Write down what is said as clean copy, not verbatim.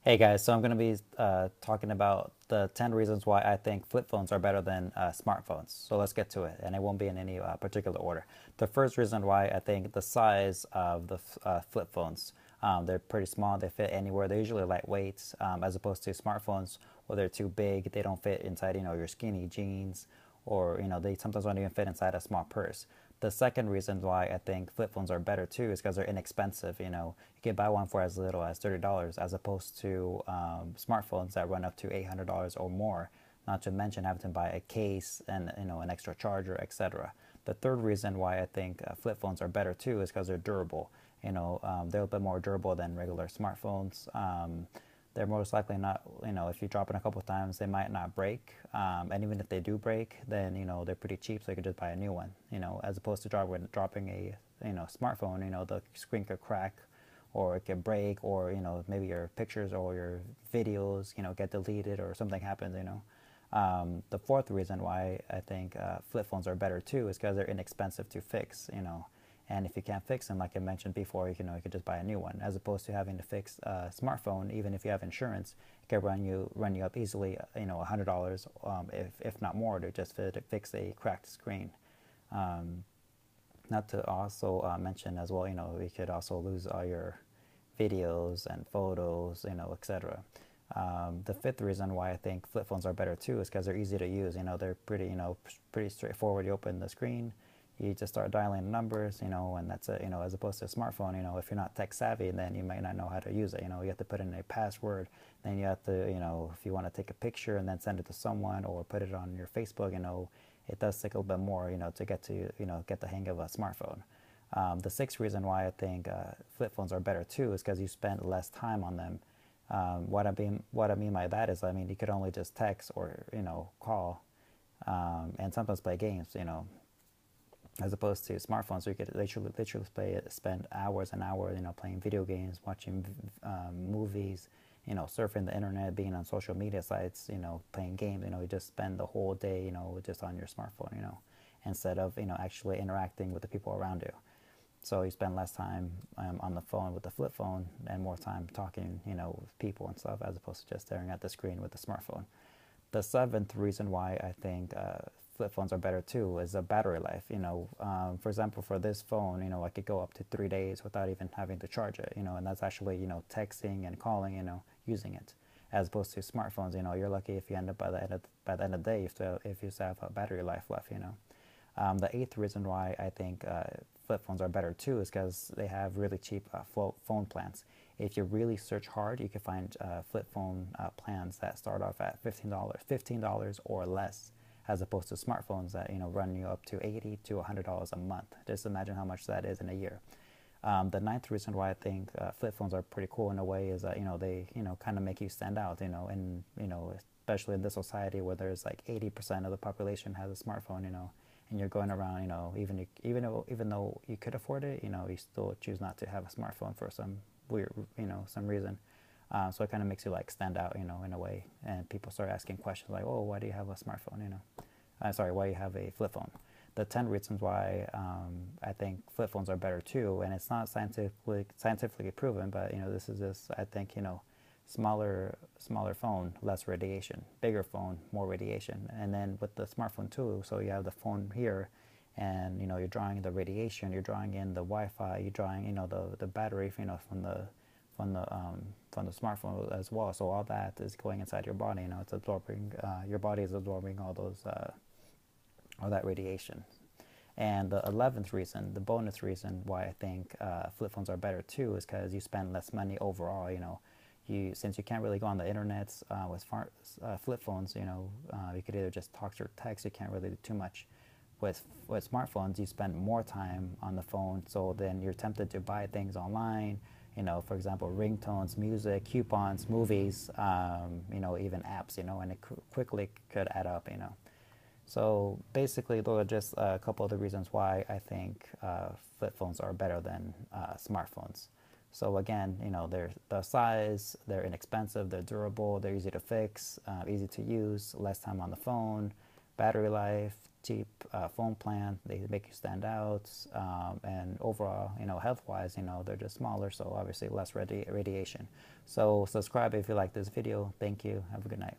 Hey guys, so I'm going to be talking about the 10 reasons why I think flip phones are better than smartphones. So let's get to it, and it won't be in any particular order. The first reason why I think the size of the flip phones, they're pretty small, they fit anywhere. They're usually lightweight, as opposed to smartphones where they're too big, they don't fit inside, your skinny jeans, or they sometimes don't even fit inside a small purse. The second reason why I think flip phones are better too is because they're inexpensive. You can buy one for as little as $30, as opposed to smartphones that run up to $800 or more. Not to mention having to buy a case and an extra charger, etc. The third reason why I think flip phones are better too is because they're durable. They're a bit more durable than regular smartphones. They're most likely not, if you drop it a couple of times, they might not break. And even if they do break, then, they're pretty cheap, so you could just buy a new one, as opposed to dropping a, smartphone, the screen could crack or it could break, or, maybe your pictures or your videos, get deleted or something happens. The fourth reason why I think flip phones are better too is because they're inexpensive to fix. And if you can't fix them, like I mentioned before, you could just buy a new one, as opposed to having to fix a smartphone. Even if you have insurance, it can run you up easily, $100, if not more, to just fix a cracked screen. Um, Not to also mention as well, you could also lose all your videos and photos, etc. The fifth reason why I think flip phones are better too is because they're easy to use. They're pretty, pretty straightforward. You open the screen, you just start dialing numbers, and that's it. As opposed to a smartphone, if you're not tech savvy, then you might not know how to use it. You have to put in a password, then you have to, if you want to take a picture and then send it to someone or put it on your Facebook, it does take a little bit more, to get the hang of a smartphone. The sixth reason why I think flip phones are better too is because you spend less time on them. What I mean by that is, you could only just text or call, and sometimes play games, as opposed to smartphones, where you could literally spend hours and hours, playing video games, watching movies, surfing the internet, being on social media sites, playing games. You just spend the whole day, just on your smartphone, instead of actually interacting with the people around you. So you spend less time on the phone with the flip phone and more time talking, with people and stuff, as opposed to just staring at the screen with the smartphone. The seventh reason why I think flip phones are better too is the battery life. For example, for this phone, I could go up to 3 days without even having to charge it. And that's actually texting and calling, using it, as opposed to smartphones. You're lucky if you end up by the end of the day if you still have a battery life left. The eighth reason why I think flip phones are better too is because they have really cheap phone plans. If you really search hard, you can find flip phone plans that start off at $15 or less, as opposed to smartphones that run you up to $80 to $100 a month. Just imagine how much that is in a year. The ninth reason why I think flip phones are pretty cool in a way is that they kind of make you stand out. And especially in this society where there's like 80% of the population has a smartphone. And you're going around, even though you could afford it, you still choose not to have a smartphone for some weird, some reason. So it kind of makes you like stand out, in a way. And people start asking questions like, "Oh, why do you have a smartphone?" Sorry, why you have a flip phone? The 10 reasons why I think flip phones are better too, and it's not scientifically proven, but this is just, I think, smaller phone, less radiation, bigger phone, more radiation. And then with the smartphone too, so you have the phone here, and you're drawing the radiation, you're drawing in the Wi-Fi, you're drawing the battery, from the smartphone as well. So all that is going inside your body. It's absorbing. Your body is absorbing all that radiation. And the 11th reason, the bonus reason why I think flip phones are better too, is because you spend less money overall. Since you can't really go on the internet with flip phones, you could either just talk or text. You can't really do too much. With smartphones, you spend more time on the phone, so then you're tempted to buy things online. For example, ringtones, music, coupons, movies, even apps. And it quickly could add up. So basically, those are just a couple of the reasons why I think flip phones are better than smartphones. So again, they're the size, they're inexpensive, they're durable, they're easy to fix, easy to use, less time on the phone, battery life, cheap phone plan. They make you stand out, and overall, health-wise, they're just smaller, so obviously less radiation. So subscribe if you like this video. Thank you. Have a good night.